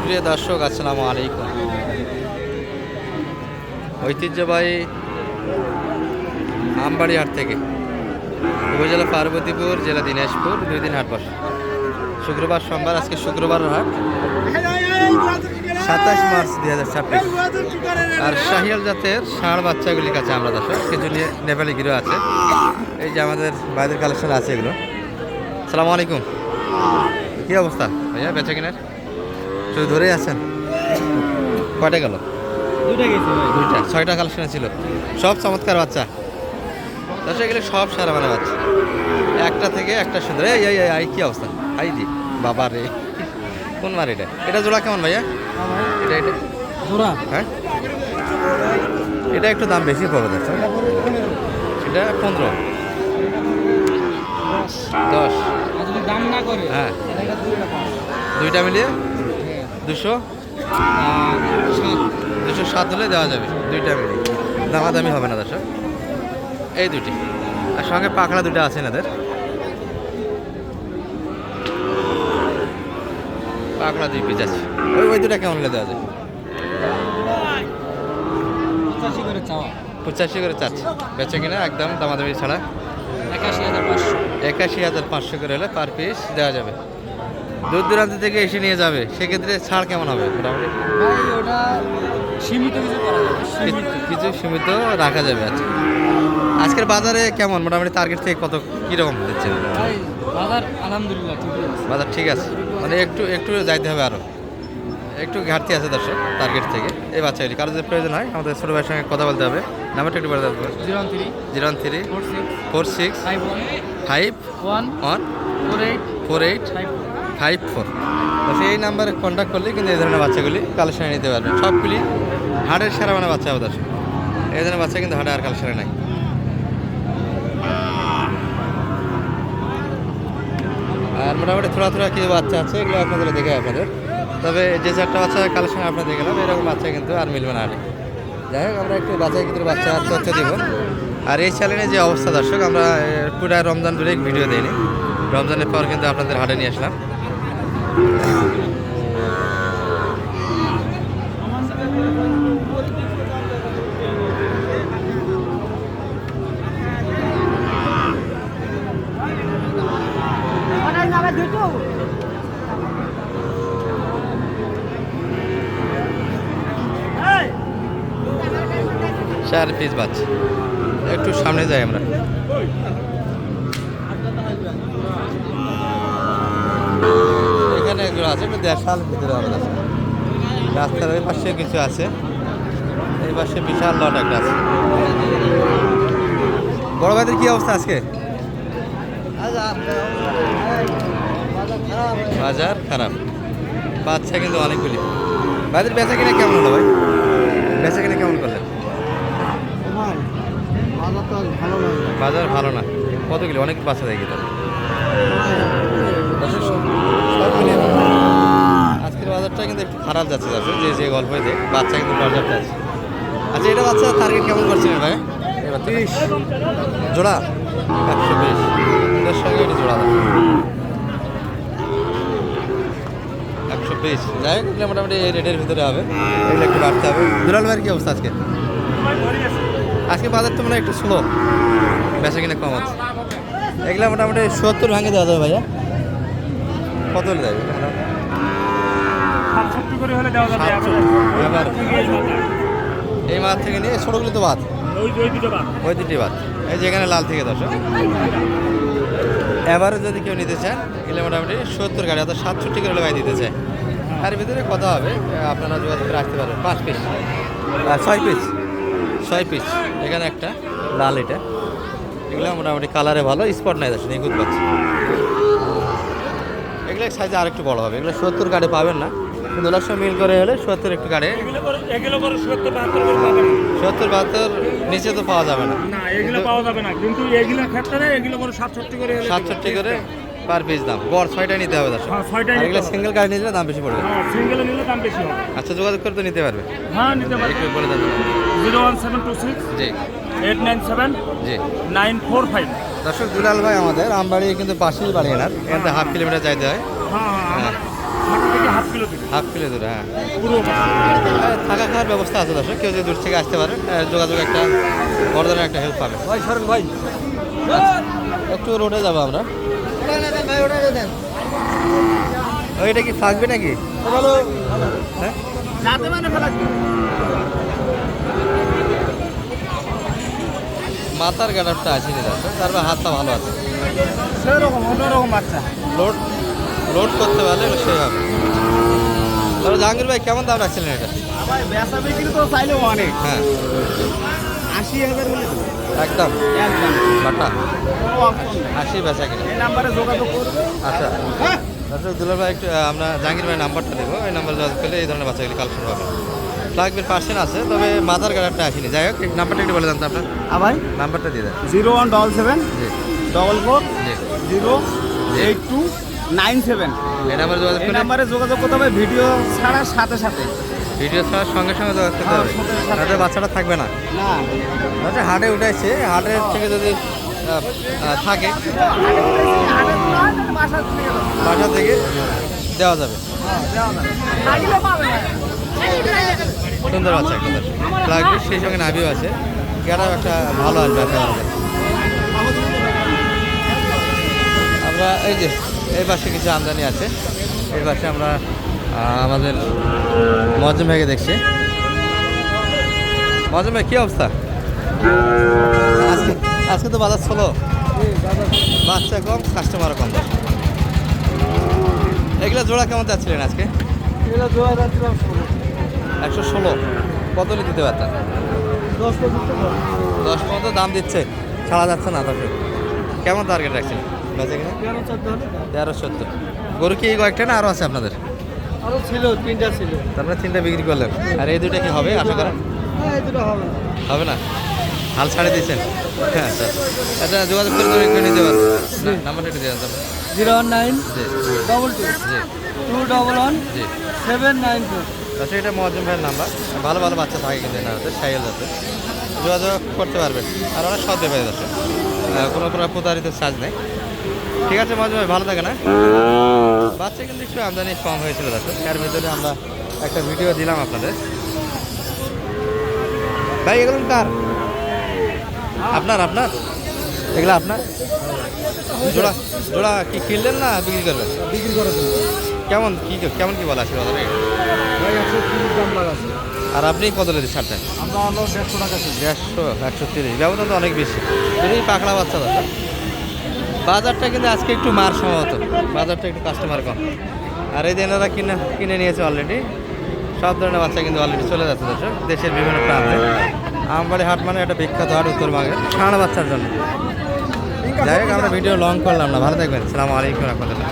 সুপ্রিয় দর্শক আসসালামু আলাইকুম। ঐতিহ্যবাহী আমবাড়ি হাট থেকে উপজেলা পার্বতীপুর, জেলা দিনাজপুর, 2 দিন হাট বসে। শুক্রবার সোমবার, আজকে শুক্রবার হাট 27 মার্চ 2026। আর শাহিয়াল জাতের ষাঁড় বাচ্চাগুলির কাছে আমরা দর্শক কিছু নেপালি গিরো আছে। এই যে আমাদের বাইরের কালেকশন আছে এগুলো। আসসালামু আলাইকুম, কী অবস্থা ভাইয়া বেচা কিনার? শুধু ধরেই আছেন? কয়টা গেল? দুইটা 6টা কালেকশন ছিল, সব চমৎকার বাচ্চা দর্শক, এগুলো সব সারা মানে বাচ্চা, একটা থেকে একটা সুন্দর। এই কী অবস্থা? হাই দি বাবা রে, কোন মার এটা? এটা জোড়া কেমন ভাইয়া? এটা জোড়া, হ্যাঁ এটা একটু দাম বেশি পড়বে দর্শক। এটা 15 10 দাম না করে, হ্যাঁ দুইটা মিলিয়ে 207 হলে দেওয়া যাবে। দুইটা মিলিয়ে দামাদামি হবে না দর্শক। এই দুটি আর সঙ্গে পাখড়া দুটো আছে এনাদের, পাখড়া 2 পিস আছে। ওই দুটা কেমন হলে দেওয়া যায়? 85 করে চাচ্ছে বেচে কিনা, একদম দামাদামি ছাড়া 81,500 করে হলে পার পিস দেওয়া যাবে। দূর দূরান্ত থেকে এসে নিয়ে যাবে, সেক্ষেত্রে ছাড় কেমন হবে মোটামুটি? কিছু সীমিত রাখা যাবে। আচ্ছা, আজকের বাজারে কেমন মোটামুটি টার্গেট থেকে কত কীরকম দিচ্ছে? আলহামদুলিল্লাহ বাজার ঠিক আছে, মানে একটু যাইতে হবে, আরও একটু ঘাটতি আছে দর্শক টার্গেট থেকে। এই বাচ্চাগুলি কারো যদি প্রয়োজন হয় আমাদের ছোটো ভাইয়ের সঙ্গে কথা বলতে হবে। নাম্বারটা একটু বলে দেবো। 01346514854। এই নাম্বারে কন্ট্যাক্ট করলে কিন্তু এই ধরনের বাচ্চাগুলি কালেকশনে নিতে পারবেন। সবগুলি হাটের সেরা মানে বাচ্চা হবে দর্শক, এই ধরনের বাচ্চা কিন্তু হাটে আর কালেকশনে নাই। আর মোটামুটি থোড়া কিছু বাচ্চা আছে, এগুলো আপনাদের দেখে আপনাদের। তবে যে 4টা বাচ্চা কালেকশন আপনাদের গেলাম, এরকম বাচ্চা কিন্তু আর মিলবে না হাটে। যাই হোক, আমরা একটু বাচ্চার ক্ষেত্রে বাচ্চা তথ্য দিব। আর এই চ্যানেলে যে অবস্থা দর্শক, আমরা পুরা রমজান ধরে ভিডিও দিইনি, রমজানের পর কিন্তু আপনাদের হাটে নিয়ে আসলাম। চার পিস বাচ্চা, একটু সামনে যাই আমরা। এখানে এগুলো আছে, একটু দেড়শাল ভিতরে হবে। রাস্তার ওই পাশে কিছু আছে, এই পাশে বিশাল লট একটা আছে। বড় ভাইদের কি অবস্থা আজকে? বাজার খারাপ, বাচ্চা কিন্তু অনেকগুলি। ভাইদের বেচা কিনা কেমন হলো ভাই? বেচা কিনা কেমন করলেন? বাজার ভালো না, কতগুলি অনেক বাচ্চা দেখি তো। আজকের বাজারটা কিন্তু একটু খারাপ যাচ্ছে যে গল্পই দেখ, বাচ্চা কিন্তু পর্যাপ্ত আছে। আচ্ছা, এটা বাচ্চা টার্গেট কেমন করছিলেন ভাই? 30 জোড়া 120, এটার সঙ্গে এটা জোড়া 120। যাই হোক, এগুলো মোটামুটি এই রেটের ভিতরে হবে, এগুলো একটু বাড়তে হবে। দুলাল ভাইয়ের কি অবস্থা আজকে? আজকে বাজার তো মানে একটু স্লো, বেচা কিনা কম আছে। এগুলো মোটামুটি 70 ভাঙে দেওয়া যাবে ভাইয়া? কত হলে দেবে? এই মাছ থেকে নিয়ে ছোটোগুলো তো বাদ, ওই দুটি বাদ। এই যেখানে লাল থেকে দর্শক, এবারে যদি কেউ নিতে চান এগুলো মোটামুটি 70 গাড়ি, অর্থাৎ 67 করে ভাই দিতে চায়। তার ভিতরে কথা হবে, আপনারা যোগাযোগ করে আসতে পারবেন। 5 পিস 6 পিস এখানে একটা লাল, এটা এগুলো মোটামুটি কালারে ভালো, স্পট নাই দর্শক, নিখুঁত পাচ্ছে। এগুলো সাইজে আর একটু বড় হবে, এগুলো 70 গাড়ি পাবেন না, কিন্তু ওনার সঙ্গে মিল করে হলে 70 একটু গাড়ি, 70-72 নিচে তো পাওয়া যাবে না, কিন্তু এগুলোর ক্ষেত্রে এগুলো করে 67 করে পার পিস দাম। গড় 6টা নিতে হবে দর্শক, এগুলো সিঙ্গেল গাড়ি নিলে দাম বেশি পড়বে। সিঙ্গেল নিলে দাম বেশি হবে। আচ্ছা, যোগাযোগ করে তো নিতে পারবে? হ্যাঁ, নিতে পারবে। একটু বলে দেন। 01726 জি 897 জি 945। দর্শক, দুলাল ভাই আমাদের আমবাড়ি কিন্তু পাশেই বাড়ি, এনার এখান থেকে ½ কিলোমিটার যাইতে হয়। হ্যাঁ, হাট থেকে কিলো দিবে হাফ কিলো দূরে, হ্যাঁ। পুরো থাকা খাওয়ার ব্যবস্থা আছে দর্শক, কেউ যদি দূর থেকে আসতে পারে যোগাযোগ একটা বড় ধরনের একটা হেল্প পাবে। ভাই সরেন ভাই। একটু রোডে যাবো আমরা। ওইটা কি থাকবে নাকি? হ্যাঁ, যাতে মানে ফেলা মাথার গাডারটা আছে নি দর্শক, তারপর হাতটা ভালো আছে। সেরকম অন্যরকম বাচ্চা। লোড লোড করতে পারলে সেভাবে। তবে জাহাঙ্গীর ভাই কেমন দাম রাখছিলেন এটা? ভাই বেচা বিক্রি তো চাইলে অনেক, হ্যাঁ 80,000 বলে দেবো একদম একদম, বাটা কোনো অপশন নেই। 80 বেচা কিনা। এই নাম্বারে যোগাযোগ করবে। আচ্ছা দর্শক, দুলাল ভাই একটু আমরা জাহাঙ্গীর ভাই নাম্বারটা দেবো, এই নাম্বারে যোগাযোগ করলে এই ধরনের বাচ্চাগুলি কালেকশন পাবেন। ফ্লাগবির পার্সেন্ট আছে, তবে মাথার গাডারটা আসেনি। যাই হোক, নাম্বারটা একটু বলে দেন তো আপনার, ভাই নাম্বারটা দিয়ে দেন। 0177 জি 44 জি 08297। এই নাম্বারে যোগাযোগ এই করলে নাম্বারে যোগাযোগ করতে হবে ভিডিও ছাড়ার সাথে সাথে। ভিডিও ছাড়ার সঙ্গে সঙ্গে যোগাযোগ করতে হবে, সাথে। তাতে বাচ্চাটা থাকবে না। না আচ্ছা, হাটে উঠেছে, হাটের থেকে যদি থাকে বাসা থেকে দেওয়া যাবে। সুন্দর বাচ্চা একটা লাগবে, সেই সঙ্গে নাভিও আছে, গেটাও একটা ভালো আসবে আশা করা যায়। আমরা এই যে এই পাশে কিছু আমদানি আছে, এই পাশে আমরা আমাদের মজম ভাইকে দেখছি। মজম ভাই কী অবস্থা? আজকে আজকে তো বাজার ছিল, বাচ্চা কম, কাস্টমারও কম। এগুলো জোড়া কেমন যাচ্ছিলেন আজকে? 116। কত দিতে পারতেন? 10 পর্যন্ত দাম দিচ্ছে, ছাড়া যাচ্ছে না। দর্শক কেমন টার্গেট রাখছেন বেচা কিনা? 13-14। গরু কি এই কয়েকটা না আরও আছে আপনাদের? আরো ছিল, 3টা ছিল। তারপরে 3টা বিক্রি করলেন, আর এই দুটো কি হবে আশা করেন? এই দুটো হবে। হবে না, হাল ছাড়ে দিয়েছেন। হ্যাঁ আচ্ছা আচ্ছা, যোগাযোগ করে তুমি একটু নিতে পারবেন, নাম্বারটা একটু দিয়ে দেন। 019 জি 22 জি 211 জি 794। আচ্ছা, এটা মহাজন ভাইয়ের নাম্বার। ভালো ভালো বাচ্চা থাকে কিন্তু না হতে, সাইকেল যাতে যোগাযোগ করতে পারবেন। আর অনেক সৎ ব্যাপারে যাচ্ছে, কোনো প্রতারিত চার্জ নেই। ঠিক আছে মহাজন ভাই, ভালো থাকে না। বাচ্চা কিন্তু একটু আমদানি কম হয়েছিল যাচ্ছে, এর ভিতরে আমরা একটা ভিডিও দিলাম আপনাদের। ভাই এগুলো কার? আপনার আপনার এগুলো আপনার? জোড়া জোড়া কি কিনলেন না বিক্রি করবেন? বিক্রি করে দেবো কেমন কি বলা আছে বাজারে? ভাই। 130 দাম লাগাছে। আর আপনি কত লেগে ছাড়তেন? আমরা হলো 150 টাকা কেজি। 150 130, ব্যবধান তো অনেক বেশি। এই পাকড়া বাচ্চা দাদা, বাজারটা কিন্তু আজকে একটু মার সম্ভবত, বাজারটা একটু কাস্টমার কম। আর এই দিনেরা কিনে নিয়েছে অলরেডি, সব ধরনের বাচ্চা কিন্তু অলরেডি চলে যাচ্ছে দর্শক দেশের বিভিন্ন প্রান্তে। আমবাড়ি হাট মানে একটা বিখ্যাত হাট উত্তরবঙ্গের, ষাঁড় বাচ্চার জন্য। যাই হোক, আমরা ভিডিও লং করলাম না, ভালো থাকবেন। আসসালামু আলাইকুম রহমতুল্লাহ।